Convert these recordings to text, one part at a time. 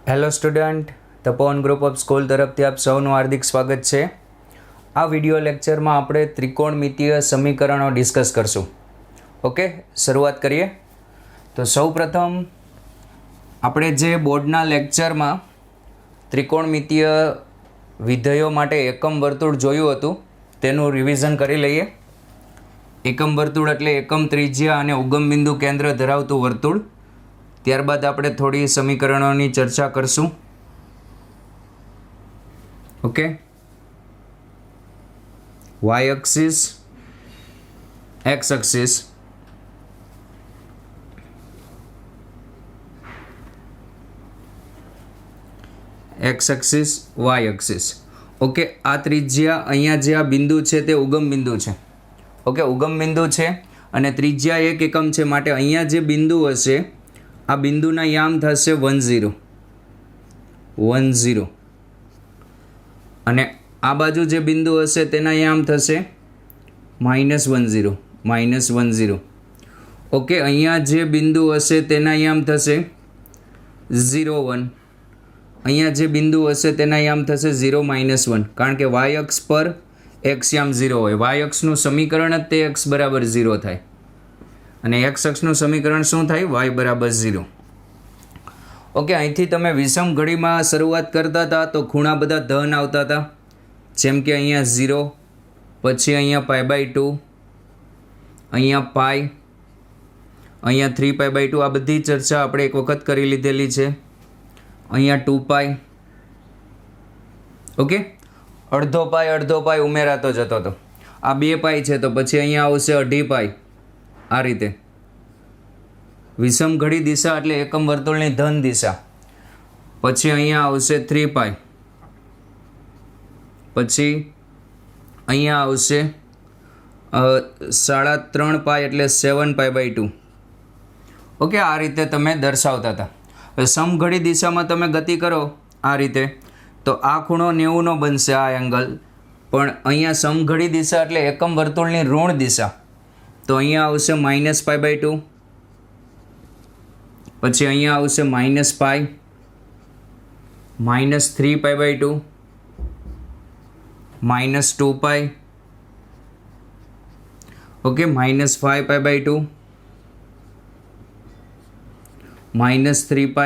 Hello student, Tapovan group of school તરફથી આપ સૌનું હાર્દિક સ્વાગત છે. આ વિડિયો લેક્ચરમાં આપણે ત્રિકોણમિતીય સમીકરણો ડિસ્કસ કરશું. ઓકે, શરૂઆત કરીએ. તો સૌપ્રથમ આપણે જે બોર્ડના લેક્ચરમાં ત્રિકોણમિતીય વિધેયો માટે એકમ વર્તુળ જોયું હતું તેનું રિવિઝન કરી લઈએ. એકમ વર્તુળ એટલે એકમ ત્રિજ્યા અને ઉગમ બિંદુ કેન્દ્ર ધરાવતું વર્તુળ. ત્યારબાદ આપણે થોડી સમીકરણોની ચર્ચા કરશું. Okay, y axis, x axis, x axis, y axis. Okay, આ ત્રિજ્યા અહીંયા જે આ બિંદુ છે તે ઉગમ બિંદુ છે. ઓકે, ઉગમ બિંદુ છે અને ત્રિજ્યા 1 એકમ છે, માટે અહીંયા જે બિંદુ હશે આ બિંદુના યામ થશે 1 0 1 0 અને આ બાજુ જે બિંદુ હશે તેના યામ થશે -1 0 -1 0. ઓકે, અહીંયા જે બિંદુ હશે તેના યામ થશે 0 1. અહીંયા જે બિંદુ હશે તેના યામ થશે 0 -1, કારણ કે વાય અક્ષ પર એક્સ યામ 0 હોય. વાય અક્ષનું સમીકરણ જ તે એક્સ બરાબર 0 થાય અને એક્સ અક્ષનું સમીકરણ શું થાય? વાય બરાબર 0. ઓકે, અહીંથી તમે વિષમ ઘડીમાં શરૂઆત કરતા હતા તો ખૂણા બધા ધન આવતા હતા, જેમ કે અહીંયા 0, પછી અહીંયા π/2, અહીંયા પાઈ, અહીંયા 3π/2. આ બધી ચર્ચા આપણે એક વખત કરી લીધેલી છે. અહીંયા 2π. ઓકે, અડધો પાઈ ઉમેરાતો જતો હતો. આ 2π છે તો પછી અહીંયા આવશે 2.5. આ રીતે વિષમ ઘડી દિશા એટલે એકમ વર્તુળની ધન દિશા. પછી અહીંયા આવશે 3π, પછી અહીંયા આવશે 3.5π એટલે 7π/2. ઓકે, આ રીતે તમે દર્શાવતા હતા. હવે સમઘડી દિશામાં તમે ગતિ કરો આ રીતે તો આ ખૂણો 90નો બનશે, આ એંગલ. પણ અહીંયા સમઘડી દિશા એટલે એકમ વર્તુળની ઋણ દિશા, તો અહીંયા આવશે -π/2, પછી અહીંયા આવશે -π, -3π/2, -2π. ઓકે, -5π/2, -3π,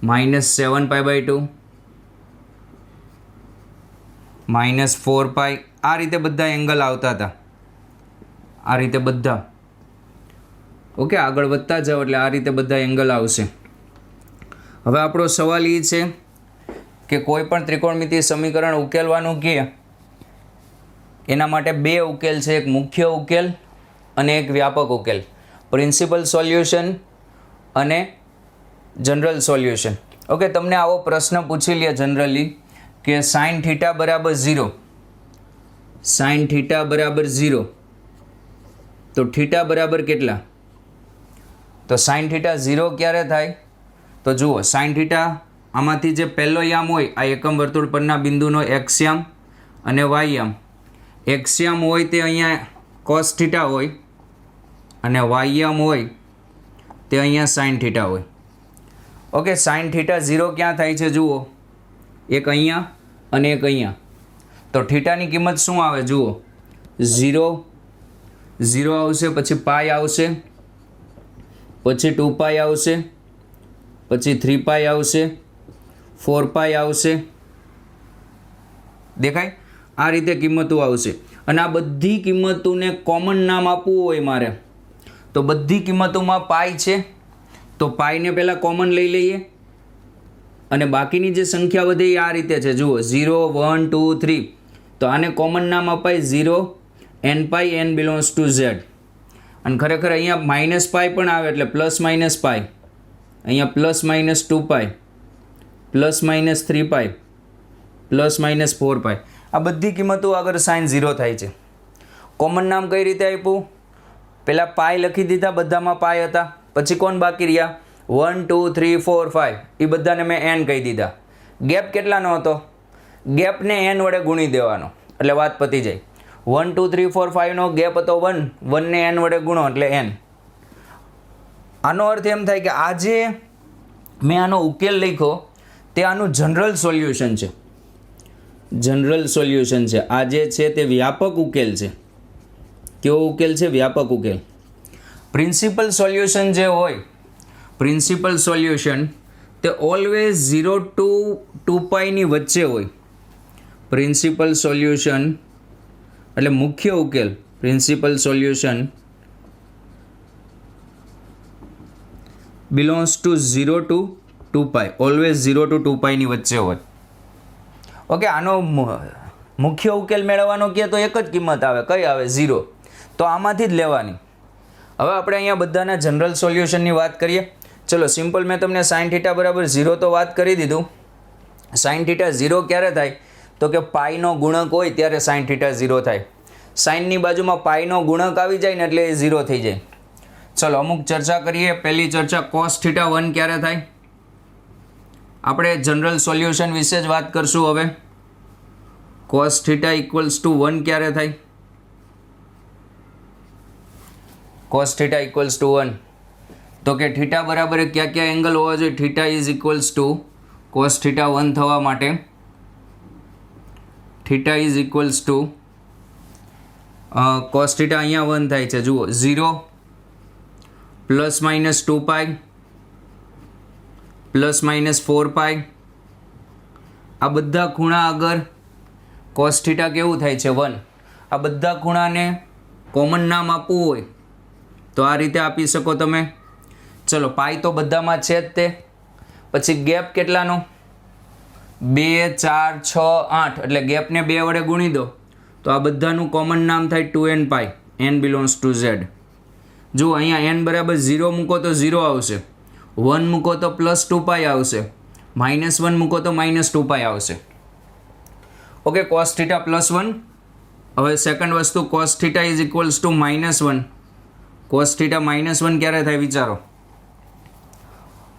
-7π/2, -4π. આ રીતે બધા એંગલ આવતા હતા, આ રીતે બધા. ઓકે, આગળ વધતા જાઓ એટલે આ રીતે બધા એંગલ આવશે. હવે આપણો સવાલ એ છે કે કોઈ પણ ત્રિકોણમિતીય સમીકરણ ઉકેલવાનું કે એના માટે બે ઉકેલ છે, એક મુખ્ય ઉકેલ અને એક વ્યાપક ઉકેલ, પ્રિન્સિપલ સોલ્યુશન અને જનરલ સોલ્યુશન. ઓકે, તમને આવો પ્રશ્ન પૂછી લે જનરલી કે sin θ બરાબર 0, sin θ બરાબર 0, તો θ બરાબર કેટલા? તો sin θ 0 ક્યારે થાય? તો જુઓ, sin θ આમાંથી જે પહેલો યામ હોય આ એકમ વર્તુળ પરના બિંદુનો x યામ અને y યામ. x યામ હોય તે અહીંયા cos θ હોય અને y યામ હોય તે અહીંયા sin θ હોય. ઓકે, sin θ 0 ક્યાં થાય છે? જુઓ, એક અહીંયા અને એક અહીંયા. તો θની કિંમત શું આવે? જુઓ, 0 0 આવશે, પછી પાઈ આવશે, પછી 2π આવશે, પછી 3π આવશે, 4π આવશે. દેખાય? આ રીતે કિંમતો આવશે. અને આ બધી કિંમતોને કોમન નામ આપવું હોય મારે તો બધી કિંમતોમાં પાઈ છે તો પાઈને પહેલાં કોમન લઈ લઈએ અને બાકીની જે સંખ્યા વધે એ આ રીતે છે. જુઓ, 0 1 2 3, તો આને કોમન નામ અપાય 0 nπ, n belongs to z. અને ખરેખર અહીંયા -π પણ આવે એટલે +-π, અહીંયા +-2π, +-3π, +-4π. આ બધી કિંમતો આગળ sin 0 થાય છે. કોમન નામ કઈ રીતે આપ્યું? પહેલાં પાઈ લખી દીધા, બધામાં પાઈ હતા. પછી કોણ બાકી રહ્યા? 1 2 3 4 5, એ બધાને મેં n કહી દીધા. ગેપ કેટલાનો હતો? ગેપને n વડે ગુણી દેવાનો એટલે વાત પતી જાય. 1 2 3 4 5નો ગેપ હતો 1, 1 ને n વડે ગુણો એટલે n. આનો અર્થ એમ થાય કે આ જે મેં આનો ઉકેલ લખ્યો તે આનું જનરલ સોલ્યુશન છે. જનરલ સોલ્યુશન છે. આ જે છે તે વ્યાપક ઉકેલ છે. કેવો ઉકેલ છે? વ્યાપક ઉકેલ. પ્રિન્સિપલ સોલ્યુશન જે હોય, પ્રિન્સિપલ સોલ્યુશન તે ઓલવેઝ 0 to 2π ની વચ્ચે હોય. પ્રિન્સિપલ સોલ્યુશન એટલે મુખ્ય ઉકેલ, principal solution belongs to 0 to 2π, always 0 to 2π ની વચ્ચે હોય. ઓકે, આનો મુખ્ય ઉકેલ મેળવવાનો કહે તો એક જ કિંમત આવે. કઈ આવે? 0. તો આમાંથી જ લેવાની. હવે આપણે અહીંયા બધાના જનરલ સોલ્યુશનની વાત કરીએ. ચલો સિમ્પલ, મેં તમને sin θ બરાબર 0 તો વાત કરી દીધું. sin θ 0 ક્યારે થાય? તો કે પાઈનો ગુણક હોય ત્યારે sin θ 0 થાય. સાઇનની બાજુમાં પાઈનો ગુણક આવી જાય ને એટલે એ 0 થઈ જાય. ચલો અમુક ચર્ચા કરીએ. પહેલી ચર્ચા, cos θ 1 ક્યારે થાય? આપણે જનરલ સોલ્યુશન વિશે જ વાત કરશું હવે. cos θ = 1 ક્યારે થાય? cos θ = 1 તો કે θ બરાબર ક્યાં એંગલ હોવા જોઈએ? θ = cos θ 1 થવા માટે θ = cos θ અહીંયા 1 થાય છે. જુઓ 0 ± 2π ± 4π, આ બધા ખૂણા આગળ cos θ કેવું થાય છે? 1. આ બધા ખૂણાને કોમન નામ આપવું હોય તો આ રીતે આપી શકો તમે. ચલો પાઈ તો બધામાં છે જ તે. પછી ગેપ કેટલાનો? 2 4 6 8, એટલે ગેપને 2 વડે ગુણી દો તો આ બધાનું કોમન નામ થાય 2nπ, n belongs to z. જુઓ અહીંયા n બરાબર 0 મૂકો તો 0 આવશે, 1 મૂકો તો +2π આવશે, -1 મૂકો તો -2π આવશે. Okay, cos θ +1. હવે સેકન્ડ વસ્તુ, cos θ = -1. cos θ -1 ક્યારે થાય? વિચારો.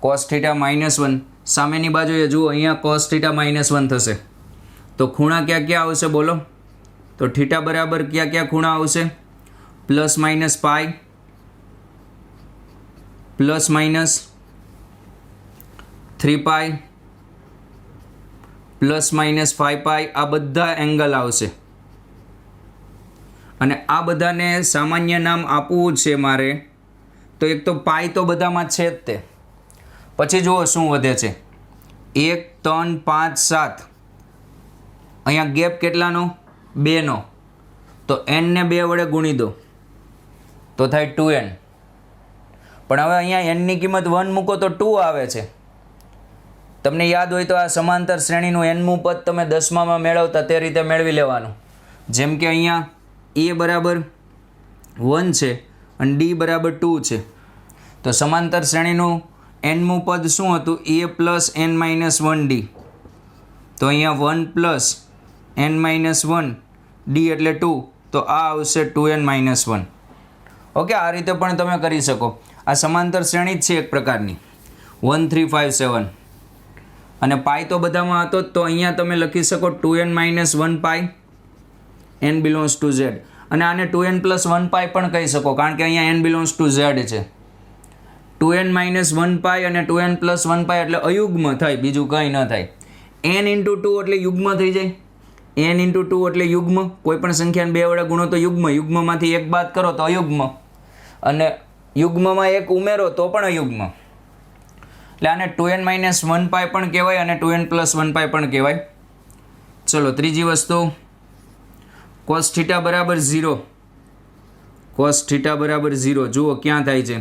cos θ -1 સામેની બાજુએ જુઓ, અહીંયા cos θ -1 થશે તો ખૂણા ક્યાં ક્યાં આવશે બોલો? તો θ બરાબર ક્યાં ક્યાં ખૂણા આવશે? ±π, ±3π, ±5π, આ બધા એંગલ આવશે. અને આ બધાને સામાન્ય નામ આપવું છે મારે, તો એક તો પાઈ તો બધામાં છે જ તે. પછી જુઓ શું વધે છે? 1 3 5 7, અહીંયા ગેપ કેટલાનો? 2 નો. તો n ને 2 વડે ગુણી દો તો થાય 2n. પણ હવે અહીંયા n ની કિંમત 1 મૂકો તો 2 આવે છે. તમને યાદ હોય તો આ સમાંતર શ્રેણીનું nમું પદ તમે 10માં મેળવતા તે રીતે મેળવી લેવાનું. જેમ કે અહીંયા a બરાબર 1 છે અને d બરાબર 2 છે, તો સમાંતર શ્રેણીનું nમું પદ શું હતું? a + n - 1d. તો અહીંયા 1 + n - 1d એટલે 2, તો આ આવશે 2n - 1. ઓકે, આ રીતે પણ તમે કરી શકો. આ સમાંતર શ્રેણી જ છે એક પ્રકારની. 1 3 5 7 અને પાઈ તો બધામાં હતો તો અહીંયા તમે લખી શકો 2n - 1π, n belongs to z. અને આને 2n + 1π પણ કહી શકો, કારણ કે અહીંયા n બિલોંગ્સ ટુ z છે. 2n - 1π અને 2n + 1π એટલે અયુગ્મ થાય, બીજું કંઈ ન થાય. n × 2 એટલે યુગ્મ થઈ જાય. n × 2 એટલે યુગ્મ. કોઈ પણ સંખ્યાને 2 વડે ગુણો તો યુગ્મ, યુગ્મમાંથી એક બાદ કરો તો અયુગ્મ, અને યુગ્મમાં એક ઉમેરો તો પણ અયુગ્મ. એટલે આને 2n - 1π પણ કહેવાય અને 2n + 1π પણ કહેવાય. ચલો ત્રીજી વસ્તુ, cos θ બરાબર 0. cos θ બરાબર 0 જુઓ ક્યાં થાય છે?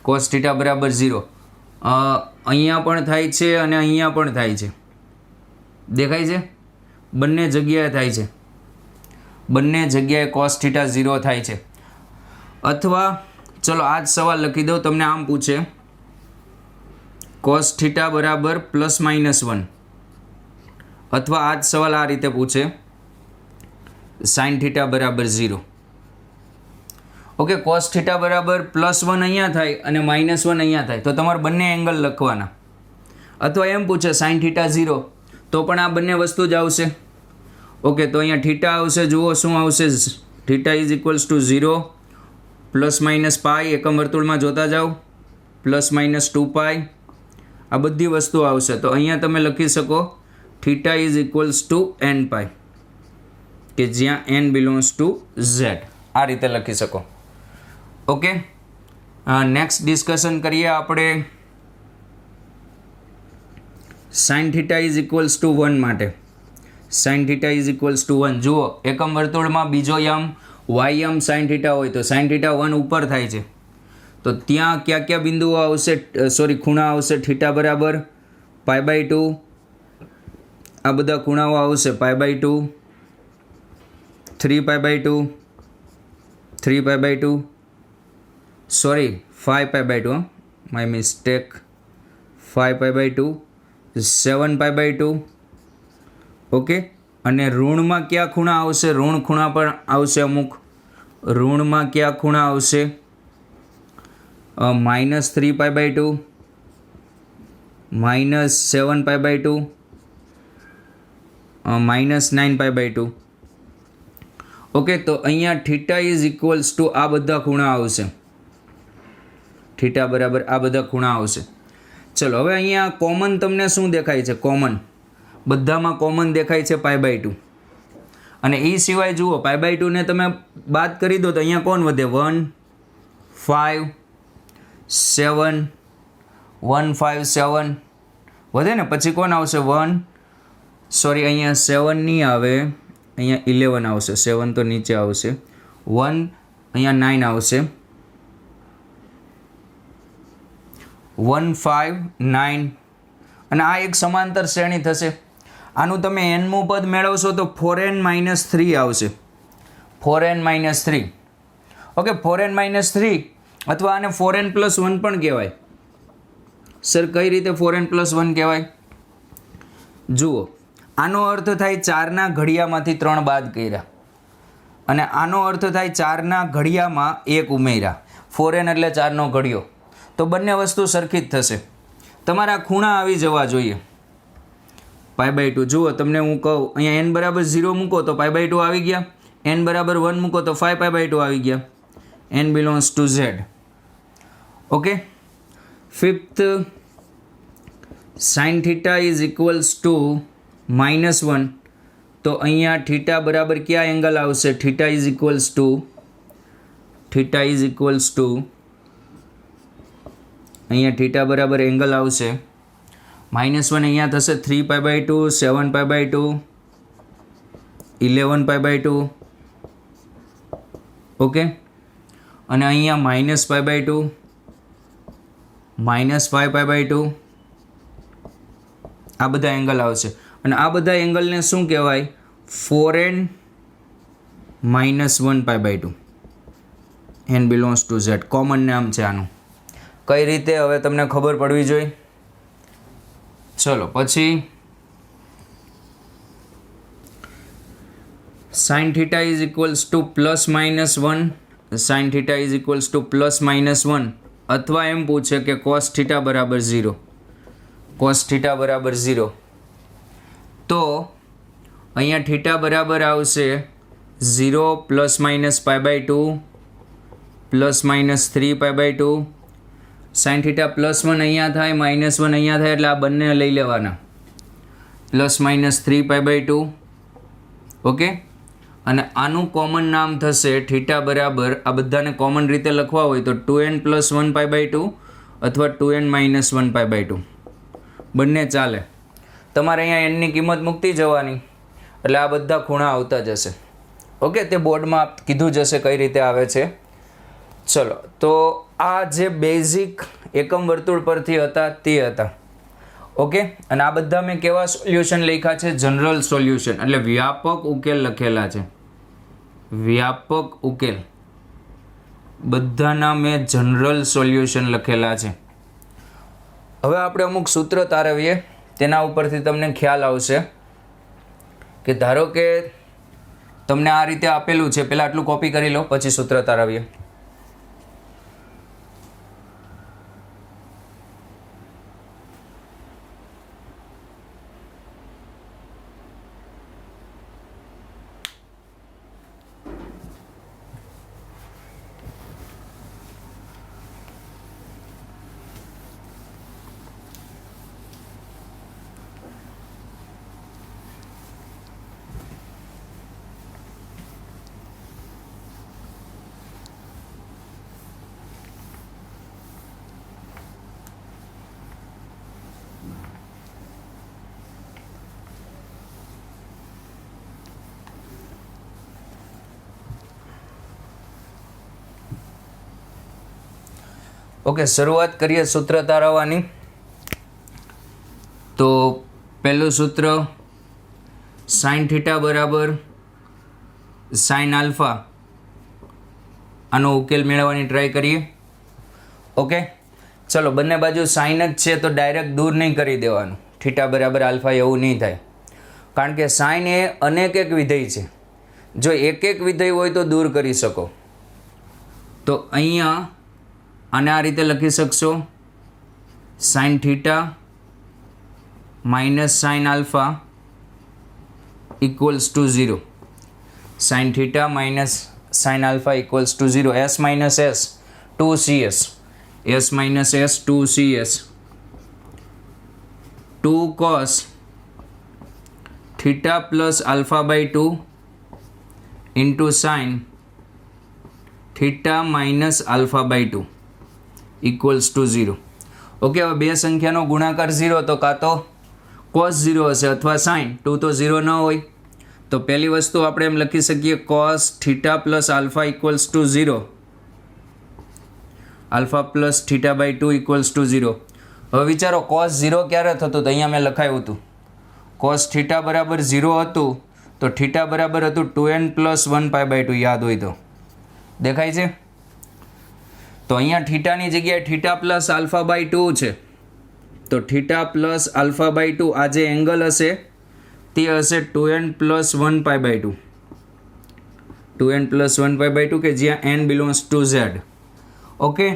cos θ બરાબર 0 અહીંયા પણ થાય છે અને અહીંયા પણ થાય છે. દેખાય છે? બંને જગ્યાએ થાય છે. બંને જગ્યાએ cos θ 0 થાય છે. અથવા ચલો આ જ સવાલ લખી દઉં, તમને આમ પૂછે cos θ બરાબર +-1, અથવા આ જ સવાલ આ રીતે પૂછે sin θ બરાબર 0. ઓકે, cos θ બરાબર +1 અહીંયા થાય અને -1 અહીંયા થાય, તો તમારે બંને એંગલ લખવાના. અથવા એમ પૂછે sin θ 0, તો પણ આ બંને વસ્તુ જ આવશે. ઓકે, તો અહીંયા θ આવશે. જુઓ શું આવશે? θ = 0 ±π, એકમ વર્તુળમાં જોતા જાઓ, +-2π આ બધી વસ્તુ આવશે. તો અહીંયા તમે લખી શકો theta is equals to n pi, કે જ્યાં એન બિલોંગ્સ ટુ ઝેડ. આ રીતે લખી શકો. ઓકે, નેક્સ્ટ ડિસ્કશન કરીએ આપણે sign theta is equals two 1 માટે. Sign theta is equals two 1. જુઓ, એકમ વર્તુળમાં બીજો Yama Y Yama sine theta હોય તો સાઇન થીટા 1 ઉપર થાય છે. તો ત્યાં કયા કયા બિંદુઓ આવશે, ખૂણા આવશે? થીટા બરાબર π/2, આ બધા ખૂણાઓ આવશે π/2, 3π/2, 3π/2, સોરી 5π/2, માય મિસ્ટેક, 5π/2, 7π/2. ઓકે, અને ઋણમાં કયા ખૂણા આવશે? ઋણ ખૂણા પણ આવશે અમુક. ઋણમાં કયા ખૂણા આવશે? -3π/2, -7π/2, -9π/2. ઓકે, તો અહીંયા થીટા ઇઝ ઇક્વલ્સ ટુ આ બધા ખૂણા આવશે. થીટા બરાબર આ બધા ખૂણા આવશે. ચલો, હવે અહીંયા કોમન તમને શું દેખાય છે? કોમન બધામાં કોમન દેખાય છે π/2. અને એ સિવાય જુઓ, π/2 ને તમે બાદ કરી દો તો અહીંયા કોણ વધે? 1, 5, 7, 1, 5, 7 વધે ને. પછી કોણ આવશે? 1, સોરી અહીંયા 7 નહીં આવે, અહીંયા 11 આવશે. 7 તો નીચે આવશે. 1, અહીંયા 9 આવશે. 1, 5, 9. અને આ એક સમાંતર શ્રેણી થશે. આનું તમે nમું પદ મેળવશો તો 4n - 3 આવશે. 4n - 3. ઓકે, 4n - 3 અથવા આને 4n + 1 પણ કહેવાય. સર, કઈ રીતે 4n + 1 કહેવાય? જુઓ, આનો અર્થ થાય 4ના ઘડિયામાંથી 3 બાદ કર્યા, અને આનો અર્થ થાય 4ના ઘડિયામાં 1 ઉમેર્યા. 4n એટલે 4નો ઘડિયો. તો બંને વસ્તુ સરખી જ થશે. તમારા ખૂણા આવી જવા જોઈએ. π/2 જુઓ, તમને હું કહું અહીંયા n બરાબર 0 મૂકો તો π/2 આવી ગયા. n બરાબર 1 મૂકો તો 5π/2 આવી ગયા. n belongs to z. Okay, fifth, sign theta is equals two -1. તો અહીંયા થીટા બરાબર કયા એંગલ આવશે? થીટા ઇઝ ઇક્વલ્સ ટુ અહીંયા થીટા બરાબર એંગલ આવશે -1. અહીંયા થશે 3π/2, 7π/2, 11π/2. ઓકે, અને અહીંયા -π/2, -5π/2. આ બધા એંગલ આવશે. અને આ બધા એંગલને શું કહેવાય? 4n - 1π/2. n belongs to z. Common નામ છે આનું. કઈ રીતે? હવે તમને ખબર પડવી જોઈએ. ચલો, પછી sign theta is equals two +-1. Sign theta is equals two +-1. અથવા એમ પૂછે કે કોસ થીટા બરાબર 0. કોસ થીટા બરાબર 0. તો અહીંયા થીટા બરાબર આવશે 0 ± π/2 ± 3π/2. સાઇન થીટા +1 અહીંયા થાય, -1 અહીંયા થાય, એટલે આ બંને લઈ લેવાના. ± 3π/2. ઓકે, અને આનું કોમન નામ થશે થીટા બરાબર, આ બધાને કોમન રીતે લખવા હોય તો 2n + 1π/2 અથવા 2n - 1π/2 બંને ચાલે. તમારે અહીંયા nની કિંમત મૂકતી જવાની, એટલે આ બધા ખૂણા આવતા જશે. ઓકે, તે બોર્ડમાં કીધું જશે કઈ રીતે આવે છે. ચલો, તો આ જે બેઝિક એકમ વર્તુળ પરથી હતા તે હતા. ઓકે, અને આ બધા મેં કેવા સોલ્યુશન લખ્યા છે? જનરલ સોલ્યુશન, એટલે વ્યાપક ઉકેલ લખેલા છે. વ્યાપક ઉકેલ બધાના મેં જનરલ સોલ્યુશન લખેલા છે. હવે આપણે અમુક સૂત્ર તારવીએ, તેના ઉપરથી તમને ખ્યાલ આવશે કે ધારો કે તમને આ રીતે આપેલું છે, પહેલાં આટલું કોપી કરી લો, પછી સૂત્ર તારવીએ. ઓકે, શરૂઆત કરીએ સૂત્ર તારવવાની. તો પહેલું સૂત્ર સાઇન થીટા બરાબર સાઇન આલ્ફા. આનો ઉકેલ મેળવવાની ટ્રાય કરીએ. ઓકે, ચલો, બંને બાજુ સાઇન જ છે તો ડાયરેક્ટ દૂર નહીં કરી દેવાનું. થીટા બરાબર આલ્ફા એવું નહીં થાય, કારણ કે સાઇન એ અનેક એક વિધેય છે. જો એક એક વિધેય હોય તો દૂર કરી શકો. તો અહીંયા આને આ રીતે લખી શકશો, sine theta minus sine alpha equals to 0. Sine theta minus sine alpha equals to 0. S minus S 2cs. S minus S 2cs. 2 cos theta plus alpha by 2 into sine theta minus alpha by 2 equals to 0. Okay, હવે બે સંખ્યાનો ગુણાકાર 0 તો કાં તો cos 0 હશે અથવા sign. 2 તો 0 ન હોય, તો પહેલી વસ્તુ આપણે એમ લખી શકીએ cos theta plus alpha equals to 0. Alpha plus theta by 2 equals to 0. હવે વિચારો cos 0 ક્યારે થતું? તો અહીંયા મેં લખાયું હતું cos થીટા બરાબર 0 હતું, તો થીટા બરાબર હતું 2n પ્લસ 1π/2. યાદ હોય તો દેખાય છે? તો અહીંયા થીટાની જગ્યાએ થીટા પ્લસ આલ્ફા બાય 2 છે. તો થીટા પ્લસ આલ્ફા બાય 2 આ જે એંગલ હશે તે હશે 2n પ્લસ 1π/2. 2n પ્લસ 1π/2 કે જ્યાં n belongs to z. Okay,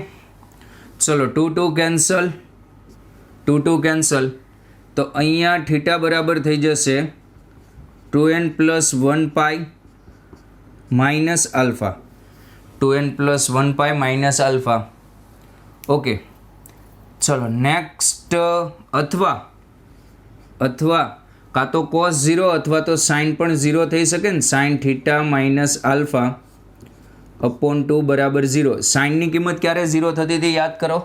ચલો, 2 2 કેન્સલ, 2 2 કેન્સલ. તો અહીંયા થીટા બરાબર થઈ જશે 2n plus 1π minus alpha. 2n plus 1π minus alpha. Okay, ચલો નેક્સ્ટ. અથવા કાં તો cos 0 અથવા તો સાઇન પણ 0 થઈ શકે ને. Sign theta minus alpha upon 2 બરાબર 0. સાઇનની કિંમત ક્યારે 0 થતી હતી યાદ કરો?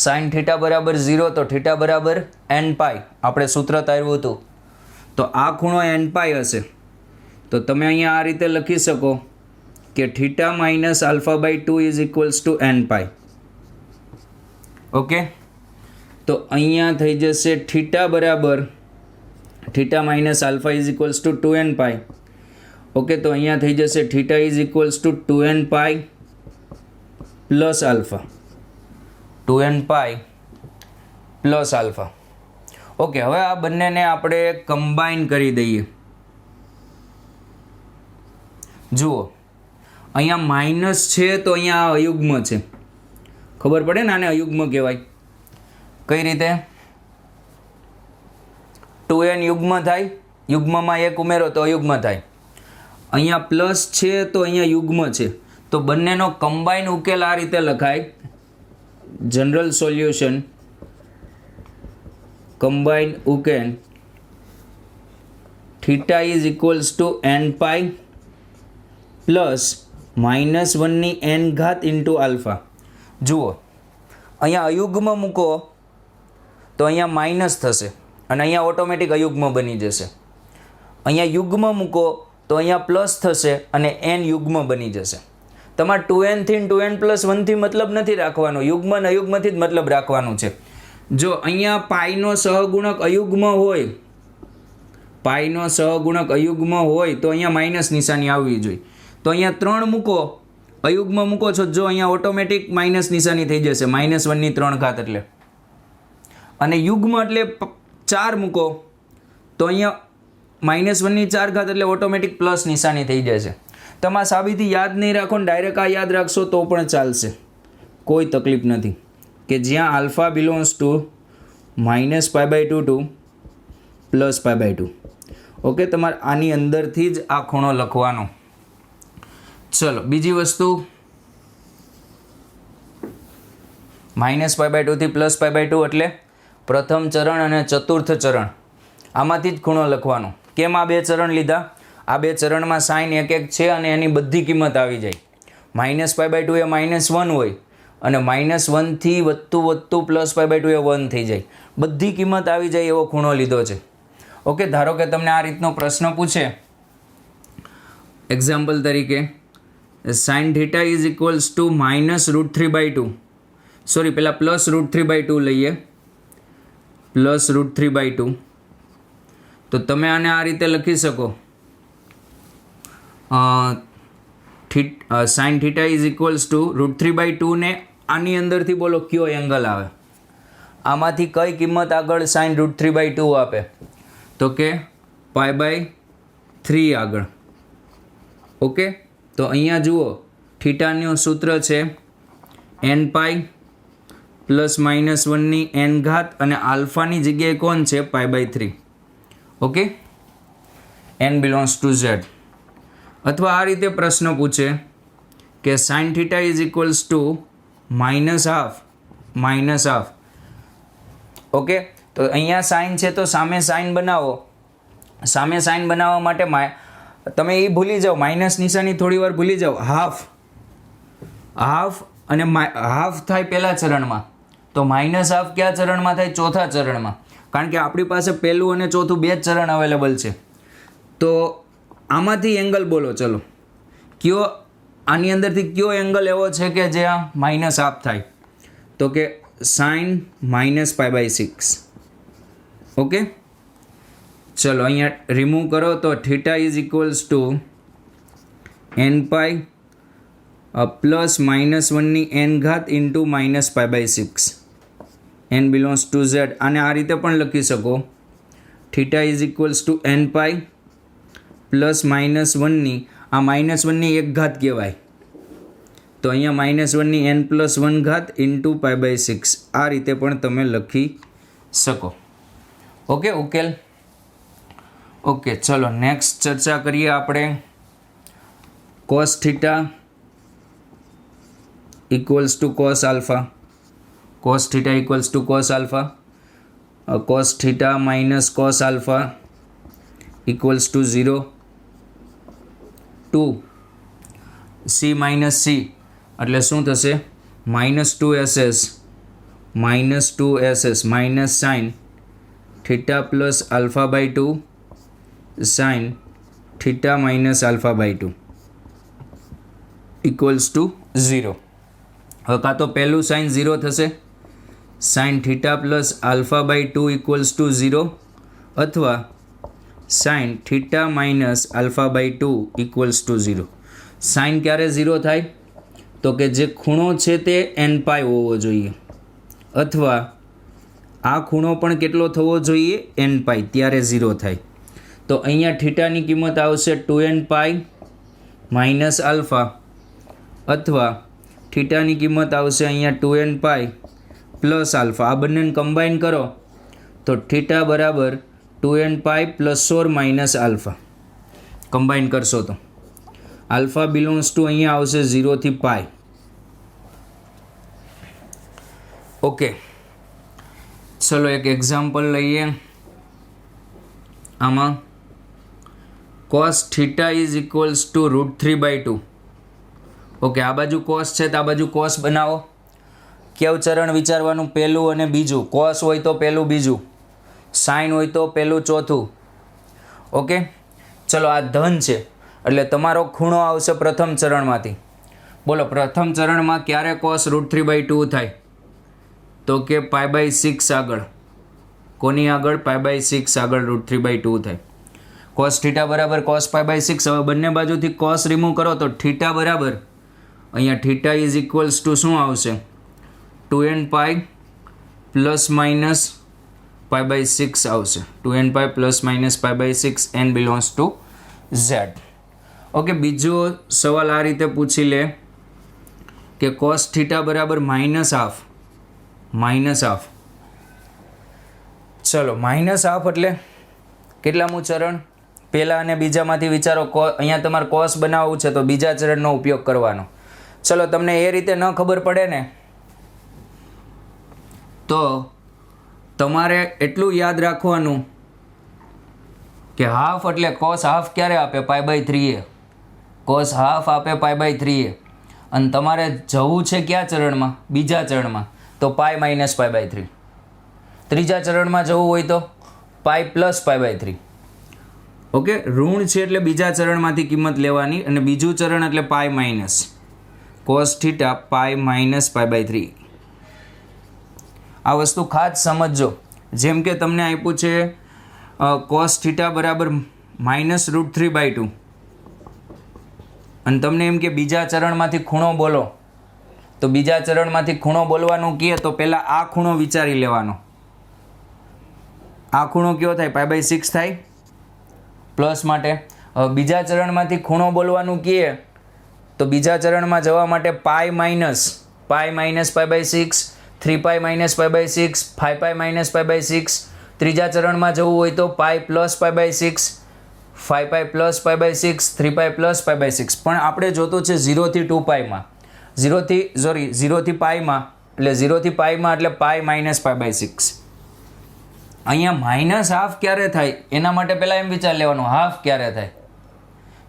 સાઇન થીટા બરાબર 0 તો થીટા બરાબર nπ. આપણે સૂત્ર તાર્યું હતું. તો આ ખૂણો nπ હશે. તો તમે અહીંયા આ રીતે લખી શકો કે theta minus alpha by 2 is equals to nπ. Okay, તો અહીંયા થઈ જશે થીટા બરાબર theta minus alpha is equals to 2nπ. Okay, તો અહીંયા થઈ જશે theta is equals to 2nπ plus alpha. 2nπ plus alpha. Okay, હવે આ બંનેને આપણે કમ્બાઈન કરી દઈએ. જુઓ, અહીંયા માઇનસ છે તો અહીંયા અયુગ્મ છે. ખબર પડે ને, આને અયુગ્મ કહેવાય. કઈ રીતે? 2n યુગ્મ થાય, યુગ્મમાં એક ઉમેરો તો અયુગ્મ થાય. અહીંયા પ્લસ છે તો અહીંયા યુગ્મ છે. તો બંનેનો કમ્બાઈન ઉકેલ આ રીતે લખાય. જનરલ સોલ્યુશન કમ્બાઈન ઉકેલ theta is equals to nπ plus -1 n ઘાત ઇન્ટુ આલ્ફા. જુઓ, અહીંયા અયુગ્મ મૂકો તો અહીંયા માઇનસ થશે અને અહીંયા ઓટોમેટિક અયુગ્મ બની જશે. અહીંયા યુગ્મ મૂકો તો અહીંયા પ્લસ થશે અને n યુગ્મ બની જશે. તમારે 2n થી 2n પ્લસ 1 થી મતલબ નથી રાખવાનો, યુગ્મ અને અયુગ્મથી જ મતલબ રાખવાનું છે. જો અહીંયા પાઈનો સહગુણક અયુગ્મ હોય, પાઈનો સહગુણક અયુગ્મ હોય તો અહીંયા માઇનસ નિશાની આવવી જોઈએ. તો અહીંયા 3 મૂકો, અયુગ્મ મૂકો છો, જો અહીંયા ઓટોમેટિક માઇનસ નિશાની થઈ જશે, -1 3 ઘાત એટલે. અને યુગ્મ એટલે 4 મૂકો તો અહીંયા -1 4 ઘાત એટલે ઓટોમેટિક પ્લસ નિશાની થઈ જશે. તમારે સાબિતી યાદ નહીં રાખો ને ડાયરેક્ટ આ યાદ રાખશો તો પણ ચાલશે, કોઈ તકલીફ નથી. કે જ્યાં alpha belongs to -π/2 to +π/2. Okay, તમારે આની અંદરથી જ આ ખૂણો લખવાનો. ચલો, બીજી વસ્તુ -π/2 થી +π/2 એટલે પ્રથમ ચરણ અને ચતુર્થ ચરણ, આમાંથી જ ખૂણો લખવાનો. કેમ આ બે ચરણ લીધા? આ બે ચરણમાં સાઇન એક એક છે અને એની બધી કિંમત આવી જાય. -π/2 એ -1 હોય અને -1 થી વધતું +π/2 એ 1 થઈ જાય. બધી કિંમત આવી જાય એવો ખૂણો લીધો છે. ઓકે, ધારો કે તમને આ રીતનો પ્રશ્ન પૂછે, એક્ઝામ્પલ તરીકે sin θ is equals to -√3/2. Sorry પહેલાં પ્લસ √3/2 લઈએ, પ્લસ √3/2. તો તમે આને આ રીતે લખી શકો, sign theta is equals to √3/2 ને આની અંદરથી બોલો કયો એંગલ આવે, આમાંથી કઈ કિંમત આગળ સાઇન √3/2 આપે, તો કે π/3 આગળ. ઓકે, તો અહીંયા જુઓ થીટાનું સૂત્ર છે n π +-1 n ઘાત અને આલ્ફાની જગ્યાએ કોણ છે π/3. Okay, n belongs to z. અથવા આ રીતે પ્રશ્ન પૂછે કે sine theta is equals to -½ okay, તો અહીંયા સાઇન છે તો સામે સાઇન બનાવો. સામે સાઇન બનાવવા માટે તમે એ ભૂલી જાઓ, માઇનસ નિશાની થોડી વાર ભૂલી જાઓ. હાફ અને હાફ થાય પહેલા ચરણમાં, તો -½ કયા ચરણમાં થાય? ચોથા ચરણમાં. કારણ કે આપણી પાસે પહેલું અને ચોથું બે જ ચરણ અવેલેબલ છે. તો આમાંથી એંગલ બોલો, ચલો કયો આની અંદરથી કયો એંગલ એવો છે કે જ્યાં -½ થાય? તો કે સાઇન -π/6. ઓકે, ચલો અહીંયા રિમૂવ કરો તો theta is equals to n π +-1 n ઘાત into -π/6. n belongs to z. આને આ રીતે પણ લખી શકો, theta is equals to n π +-1 આ -1 એક ઘાત કહેવાય, તો અહીંયા -1 n+1 ઘાત ઇન્ટુ π/6. આ રીતે પણ તમે લખી શકો. ઓકે, ઉકેલ. ઓકે, ચલો નેક્સ્ટ ચર્ચા કરીએ આપણે cos theta equals to cos alpha. cos theta equals to cos alpha. cos theta minus cos alpha equals to 0. 2 c minus c એટલે શું થશે? -2ss minus sine theta plus α/2 sine theta minus α/2 equals to 0. હવે કાં તો પહેલું sine 0 થશે, sine theta plus α/2 equals to 0, અથવા sine theta minus α/2 equals to 0. Sine ક્યારે 0 થાય? તો કે જે ખૂણો છે તે n π હોવો જોઈએ, અથવા આ ખૂણો પણ કેટલો થવો જોઈએ? n π, ત્યારે 0 થાય. તો અહીંયા થીટાની કિંમત આવશે 2n π માઇનસ આલ્ફા, અથવા થીટાની કિંમત આવશે અહીંયા 2n π પ્લસ આલ્ફા. આ બંનેને કમ્બાઈન કરો તો થીટા બરાબર 2n π +or minus alpha. Combine કરશો તો આલ્ફા બિલોંગ્સ ટુ અહીંયા આવશે 0 થી π. ઓકે, ચલો એક એક્ઝામ્પલ લઈએ. આમાં cos theta is equals to √3/2. Okay, આ બાજુ cos છે તો આ બાજુ cos બનાવો. કેવું ચરણ વિચારવાનું? પહેલું અને બીજું. cos હોય તો પહેલું બીજું, સાઇન હોય તો પહેલું ચોથું. ઓકે, ચલો આ ધન છે એટલે તમારો ખૂણો આવશે પ્રથમ ચરણમાંથી. બોલો પ્રથમ ચરણમાં ક્યારે cos √3/2 થાય? તો કે π/6 આગળ. કોની આગળ? π/6 આગળ √3/2 થાય. cos થીટા બરાબર cos π/6. હવે બંને બાજુથી cos રિમૂવ કરો તો થીટા બરાબર અહીંયા થીટા ઇઝ ઇક્વલ્સ ટુ શું આવશે? 2n π ±π/6 આવશે. 2n π ±π/6. n belongs to z. Okay, બીજો સવાલ આ રીતે પૂછી લે કે cos થીટા બરાબર -½ ચલો -½ એટલે કેટલામું ચરણ? પહેલા અને બીજામાંથી વિચારો. અહીંયા તમારે cos બનાવવું છે તો બીજા ચરણનો ઉપયોગ કરવાનો. ચલો તમને એ રીતે ન ખબર પડે ને તો તમારે એટલું યાદ રાખવાનું કે હાફ એટલે cos હાફ ક્યારે આપે? π/3 cos હાફ આપે π/3. અને તમારે જવું છે કયા ચરણમાં? બીજા ચરણમાં, તો π - π/3. ત્રીજા ચરણમાં જવું હોય તો π + π/3. ઓકે, ઋણ છે એટલે બીજા ચરણમાંથી કિંમત લેવાની, અને બીજું ચરણ એટલે π- cos થીટા π - π/3. આ વસ્તુ ખાસ સમજજો. જેમ કે તમને આપ્યું છે કોસ થીટા બરાબર -√3/2 અને તમને એમ કે બીજા ચરણમાંથી ખૂણો બોલો, તો બીજા ચરણમાંથી ખૂણો બોલવાનું કહે તો પહેલાં આ ખૂણો વિચારી લેવાનો. આ ખૂણો કયો થાય? π/6 થાય પ્લસ માટે. હવે બીજા ચરણમાંથી ખૂણો બોલવાનું કહે તો બીજા ચરણમાં જવા માટે π -π/6, 3π -π/6, 5π -π/6. ત્રીજા ચરણમાં જવું હોય તો π + π/6, 5π + π/6, 3π + π/6. પણ આપણે જોતો છે 0 થી 2πમાં, 0 થી πમાં, એટલે 0 થી πમાં એટલે π - π/6. અહીંયા -½ ક્યારે થાય એના માટે પહેલાં એમ વિચાર લેવાનું હાફ ક્યારે થાય,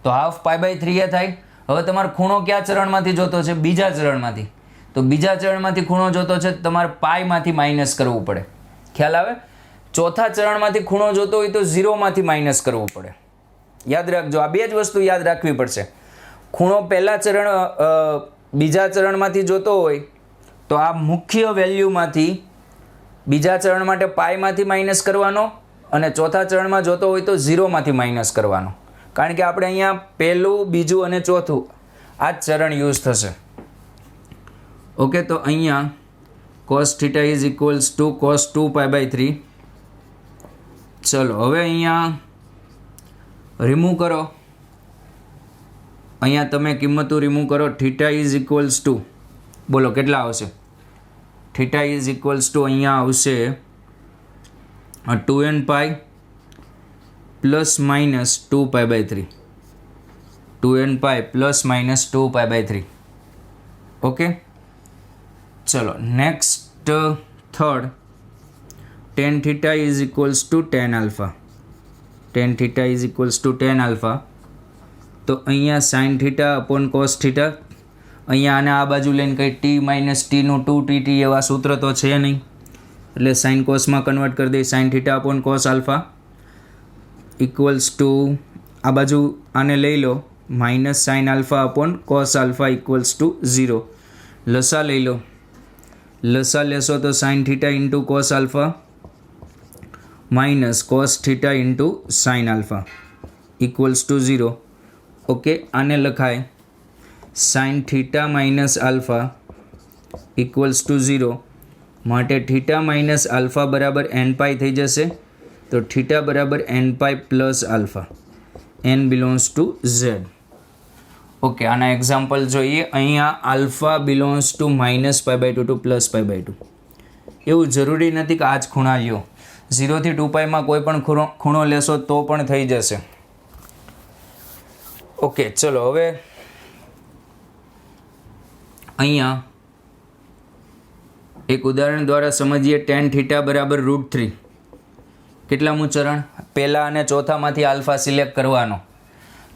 તો હાફ π/3 થાય. હવે તમારે ખૂણો કયા ચરણમાંથી જોતો છે? બીજા ચરણમાંથી. તો બીજા ચરણમાંથી ખૂણો જોતો છે તમારે πમાંથી માઇનસ કરવું પડે. ખ્યાલ આવે? ચોથા ચરણમાંથી ખૂણો જોતો હોય તો 0માંથી માઇનસ કરવું પડે. યાદ રાખજો, આ બે જ વસ્તુ યાદ રાખવી પડશે. ખૂણો બીજા ચરણમાંથી જોતો હોય તો આ મુખ્ય વેલ્યુમાંથી બીજા ચરણ માટે πમાંથી માઇનસ કરવાનો અને ચોથા ચરણમાં જોતો હોય તો 0માંથી માઇનસ કરવાનો. કારણ કે આપણે અહીંયા પહેલું, બીજું અને ચોથું આ જ ચરણ યુઝ થશે. ઓકે, તો અહીંયા cos θ = cos 2π/3. ચલો હવે અહીંયા રિમૂવ કરો. અહીંયા તમે કિંમતો રિમૂવ કરો. θ = બોલો કેટલા આવશે? θ = અહીંયા આવશે 2nπ ± 2π/3. 2nπ ± 2π/3. ઓકે, ચલો next third. tan θ = tan α. tan θ = tan α. તો અહીંયા sin θ / cos θ. અહીંયા આને આ બાજુ લઈને કંઈ t - t નું 2tt એવા સૂત્ર તો છે નહીં, એટલે sin cosમાં કન્વર્ટ કરી દઈએ. sin θ / cos α = આ બાજુ આને લઈ લો -sin α / cos α = 0. લસા લઈ લો. લસા લેશો તો sin θ × cos α -cos θ × sin α = 0. Okay, આને લખાય sin θ - α = 0. માટે θ - α બરાબર nπ થઈ જશે. તો θ બરાબર nπ + α. n belongs to z. Okay, આના એક્ઝામ્પલ જોઈએ. અહીંયા આલ્ફા બિલોંગ્સ ટુ -π/2 ટુ +π/2. એવું જરૂરી નથી કે આ જ ખૂણા લ્યો. 0 થી 2πમાં કોઈ પણ ખૂણો લેશો તો પણ થઈ જશે. ઓકે, ચલો હવે અહીંયા એક ઉદાહરણ દ્વારા સમજીએ. tan θ = √3. કેટલામું ચરણ? પહેલા અને ચોથામાંથી આલ્ફા સિલેક્ટ કરવાનો.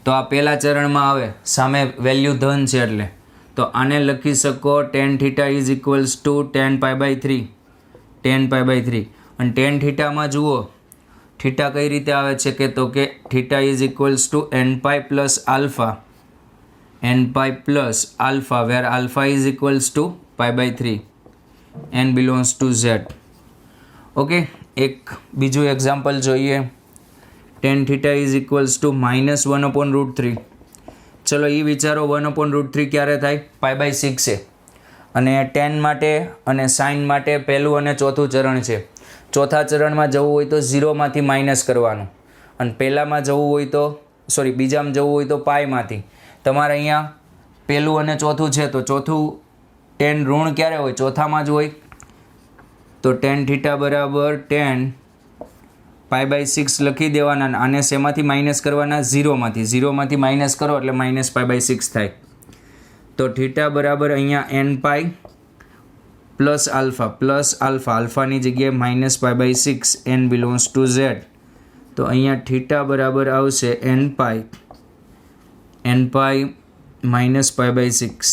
તો આ પહેલા ચરણમાં આવે, સામે વેલ્યુ ધન છે એટલે. તો આને લખી શકો tan θ = tan π/3. tan π/3. અને tan θમાં જુઓ θ કઈ રીતે આવે છે કે તો કે θ = nπ + α. nπ + α where α = π/3. n belongs to z. Okay, એક બીજું એક્ઝામ્પલ જોઈએ. tan θ = -1/√3. ચલો એ વિચારો 1/√3 ક્યારે થાય? π/6 છે. અને tan માટે અને sin માટે પહેલું અને ચોથું ચરણ છે. ચોથા ચરણમાં જવું હોય તો 0માંથી માઇનસ કરવાનું અને પહેલામાં જવું હોય તો બીજામાં જવું હોય તો πમાંથી. તમારે અહીંયા પહેલું અને ચોથું છે તો ચોથું tan ઋણ ક્યારે હોય? ચોથામાં જ હોય. તો tan θ બરાબર tan π/6 લખી દેવાના. આને શેમાંથી માઇનસ કરવાના? 0માંથી. 0માંથી માઇનસ કરો એટલે -π/6 થાય. તો θ બરાબર અહીંયા nπ + α આલ્ફાની જગ્યાએ -π/6. n belongs to z. તો અહીંયા θ બરાબર આવશે nπ -π/6.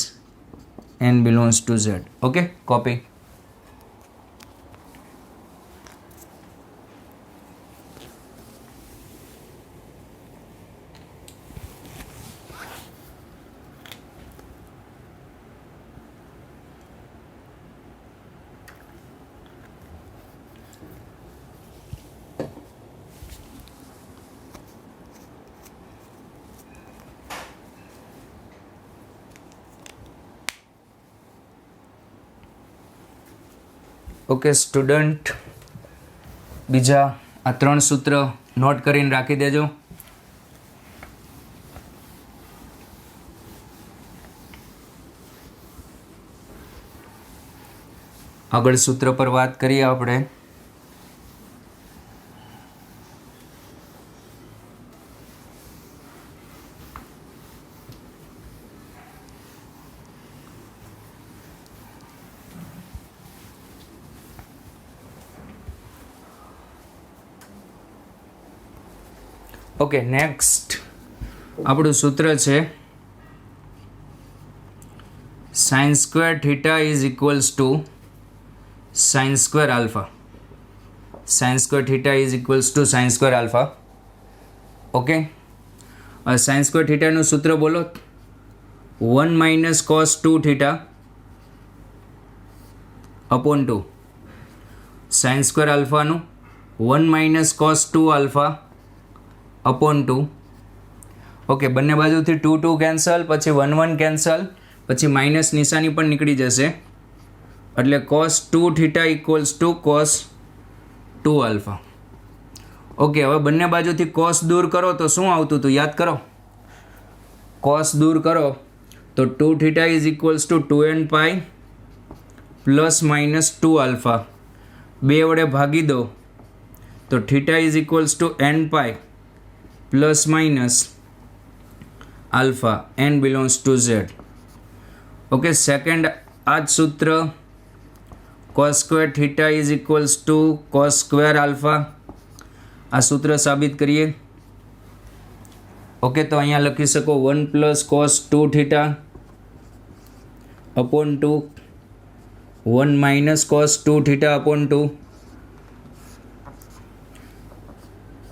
n belongs to z. Okay, copy. Okay student, બીજા આ 3 સૂત્ર નોટ કરીને રાખી દેજો. આગળ સૂત્ર પર વાત કરીએ આપણે. ઓકે, નેક્સ્ટ આપણું સૂત્ર છે sin square theta is equals to sin square alpha. sin square theta is equals to sin square alpha. Okay, sin square થીટાનું સૂત્ર બોલો. 1 minus cos 2 theta upon 2. sin square આલ્ફાનું 1 minus cos 2 alpha upon 2. Okay, બંને બાજુથી 2 2 cancel, પછી 1 1 cancel, પછી minus નિશાની પણ નીકળી જશે. એટલે cos 2 theta equals to cos 2 alpha. Okay, હવે બંને બાજુથી cos દૂર કરો તો શું આવતું હતું યાદ કરો. cos દૂર કરો તો 2 theta is equals to 2n pi plus minus 2 alpha. 2 વડે ભાગી દો તો theta is equals to n pi plus minus alpha n belongs to z. Okay, second આ જ સૂત્ર cos square theta is equals to cos square alpha. આ સૂત્ર સાબિત કરીએ. ઓકે, તો અહીંયા લખી શકો 1 plus cos 2 theta upon 2, 1 minus cos 2 theta upon 2.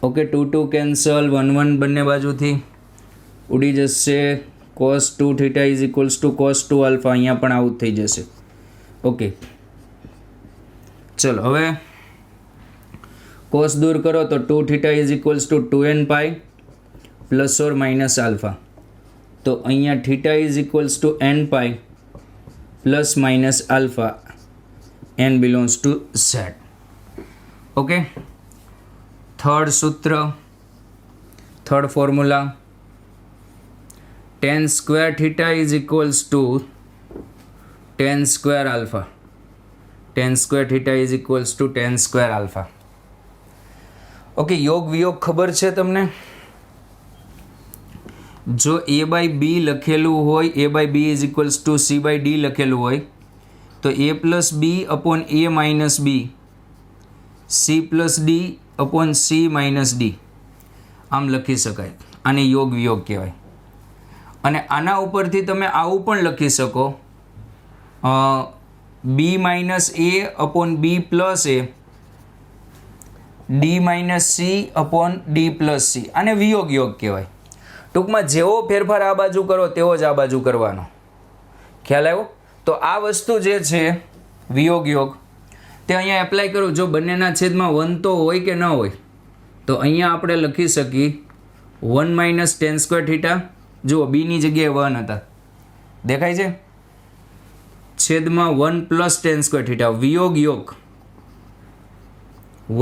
Okay, 2 2 cancel, 1 1 બંને બાજુથી ઉડી જશે. cos 2 theta is equals to cos 2 alpha. અહીંયા પણ આઉટ થઈ જશે. ઓકે, ચલો હવે cos દૂર કરો તો 2 theta is equals to 2n pi plus or minus alpha. તો અહીંયા theta is equals to n pi plus minus alpha n belongs to z. Okay, third સૂત્ર, third formula, tan square theta is equals to tan square alpha. tan square theta is equals to tan square alpha. Okay, યોગ વિયોગ ખબર છે તમને? જો a by b લખેલું હોય, a by b is equals to c by d લખેલું હોય તો a plus b upon a minus b, c plus d upon c minus d આમ લખી શકાય. આને યોગ વિયોગ કહેવાય. અને આના ઉપરથી તમે આવું પણ લખી શકો, b minus a upon b plus a, d minus c upon d plus c. આને વિયોગ યોગ કહેવાય. ટૂંકમાં જેવો ફેરફાર આ બાજુ કરો તેવો જ આ બાજુ કરવાનો. ખ્યાલ આવ્યો? તો આ વસ્તુ જે છે વિયોગ યોગ તે અહીંયા એપ્લાય કરું. જો બંનેના છેદમાં 1 તો હોય કે ન હોય તો અહીંયા આપણે લખી શકીએ 1 માઇનસ tan સ્ક્વેર થીટા. જુઓ, બીની જગ્યાએ 1 હતા, દેખાય છે? છેદમાં 1 પ્લસ tan સ્ક્વેર થીટા. વિયોગ યોગ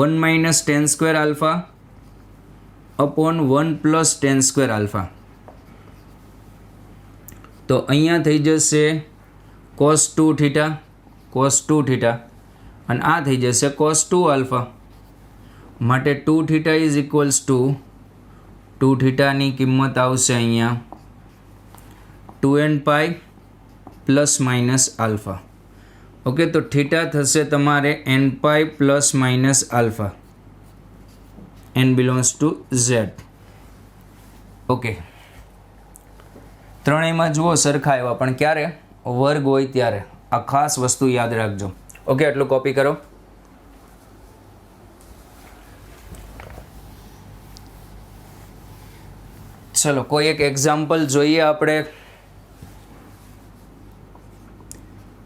1 minus tan square alpha upon 1 plus tan square alpha. તો અહીંયા થઈ જશે cos 2 થીટા, cos 2 થીટા, અને આ થઈ જશે cos 2 આલ્ફા. માટે 2 થીટા ઇઝ ઇક્વલ્સ ટુ 2 થીટાની કિંમત આવશે અહીંયા 2n pi plus minus alpha. Okay, તો થીટા થશે તમારે n pi plus minus alpha. n belongs to z. Okay, ત્રણેયમાં જુઓ સરખા આવ્યા, પણ ક્યારે? વર્ગ હોય ત્યારે. આ ખાસ વસ્તુ યાદ રાખજો. ઓકે, એટલું કોપી કરો. ચલો કોઈ એક એક્ઝામ્પલ જોઈએ આપણે.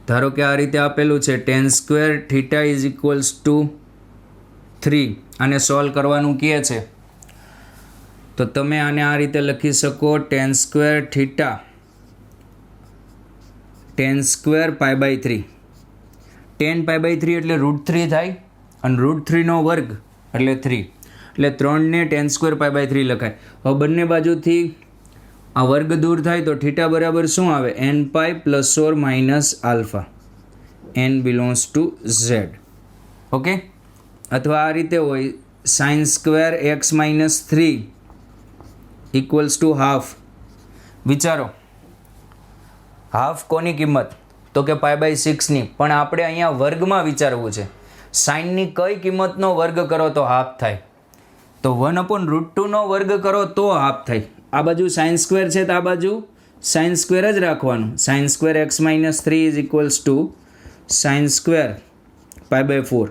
ધારો કે આ રીતે આપેલું છે tan square theta is equals two 3. આને સોલ્વ કરવાનું કહે છે તો તમે આને આ રીતે લખી શકો tan square theta tan square pi by 3. Tan pi by 3 એટલે √3 થાય અને √3 વર્ગ એટલે 3 એટલે 3 ને ટેન સ્ક્વેર પાઈ બાય 3 લખાય. હવે બંને બાજુથી આ વર્ગ દૂર થાય તો થીટા બરાબર શું આવે? n pi plus or minus alpha. n belongs to z. Okay, અથવા આ રીતે હોય sign square x minus 3 equals to half. વિચારો, હાફ કોની કિંમત? તો કે પાઈ બાય 6ની. પણ આપણે અહીંયા વર્ગમાં વિચારવું છે. સાઇનની કઈ કિંમતનો વર્ગ કરો તો હાફ થાય? તો 1/√2નો વર્ગ કરો તો હાફ થાય. આ બાજુ સાઇન સ્ક્વેર છે તો આ બાજુ સાઇન સ્ક્વેર જ રાખવાનું. Sine square x minus 3 is equals to sine square pi by 4.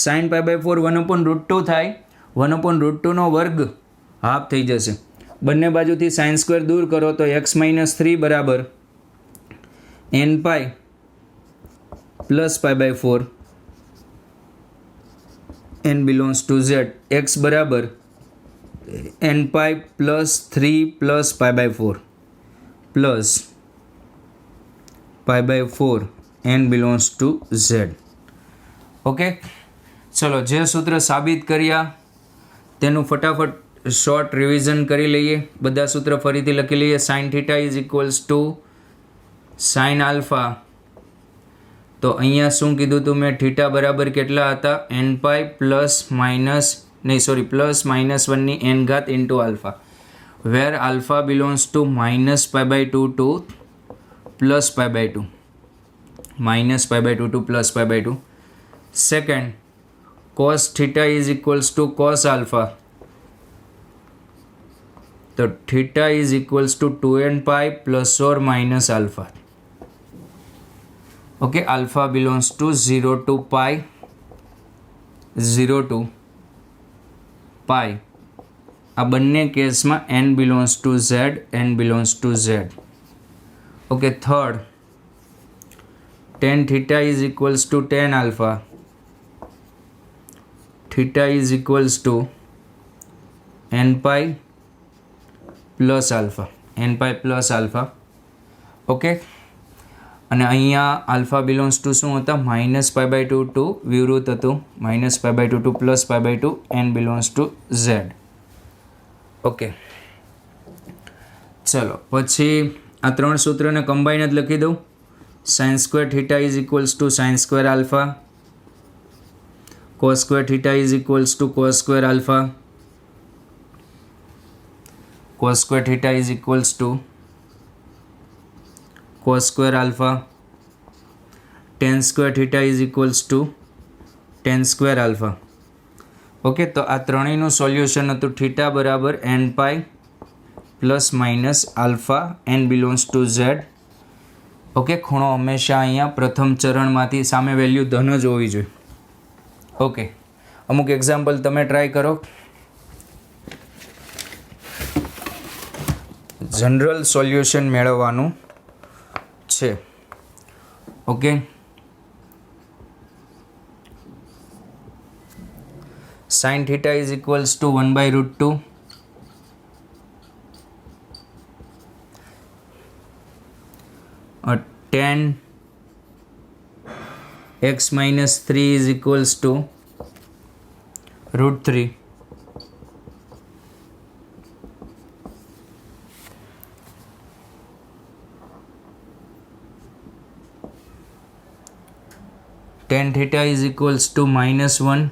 Sine pi by 4 1/√2 થાય. 1/√2નો વર્ગ હાફ થઈ જશે. બંને બાજુથી સાઇન સ્ક્વેર દૂર કરો તો એક્સ માઇનસ 3 બરાબર n pi plus pi by 4 n belongs to z. x બરાબર n pi plus 3 plus pi by 4 plus pi by 4 n belongs to z. Okay, ચલો જે સૂત્ર સાબિત કર્યા તેનું ફટાફટ શોર્ટ રિવિઝન કરી લઈએ. બધા સૂત્ર ફરીથી લખી લઈએ. Sign theta is equals to sine alpha. તો અહીંયા શું કીધું હતું મેં? થીટા બરાબર કેટલા હતા? n પાઈ પ્લસ માઇનસ 1ની n ઘાત into alpha, where alpha belongs to minus pi by 2 to plus pi by 2. Minus pi by 2 to plus pi by 2. Second, cos theta is equals to cos alpha. તો theta is equals to 2n pi plus or minus alpha. Okay, alpha belongs to 0 to pi, 0 to pi. આ બંને કેસમાં n belongs to z, n belongs to z. Okay, third, tan theta is equals to tan alpha. Theta is equals to n pi plus alpha, n pi plus alpha. Okay, અને અહીંયા alpha belongs to શું હતા? Minus pi by 2 to વિવૃત હતું. Minus pi by 2 to plus pi by 2, n belongs to z. Okay, ચલો પછી આ ત્રણ સૂત્રને કમ્બાઈન જ લખી દઉં. Sine square theta is equals to sine square alpha. Cos square theta is equals two cos square alpha. cos square theta is equals to cos square alpha. tan square theta is equals to tan square alpha. Okay, તો આ ત્રણેયનું solution હતું. Theta બરાબર n pi plus minus alpha, n belongs to z. Okay, ખૂણો હંમેશા અહીંયા પ્રથમ ચરણમાંથી સામે value ધન જ હોવી જોઈએ. ઓકે, અમુક એક્ઝામ્પલ તમે ટ્રાય કરો. જનરલ સોલ્યુશન મેળવવાનું છે. Okay, sign theta is equals two 1/√2. tan x minus 3 is equals to √3. tan theta is equals to -1.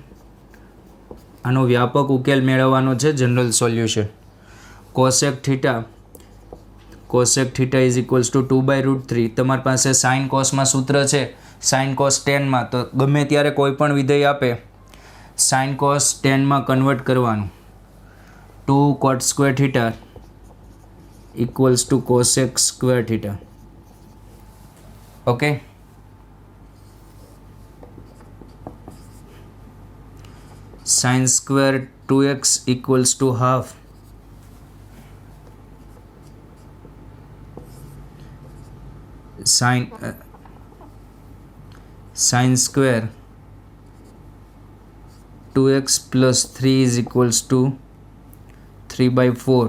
આનો વ્યાપક ઉકેલ મેળવવાનો છે, general solution. cosec theta is equals to 2/√3. તમારી પાસે sin cos માં સૂત્ર છે, sin cos tan માં, તો ગમે ત્યારે કોઈ પણ વિધેય આપે sin cos tan માં કન્વર્ટ કરવાનું. 2 cot square theta equals to cosec square theta. Okay, sin square 2x equals to half. Sin square 2x plus 3 is equals to 3/4.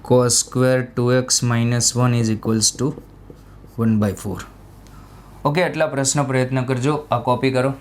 cos square 2x minus 1 is equals two 1/4. Okay, એટલા પ્રશ્ન પ્રયત્ન કરજો. આ copy કરો.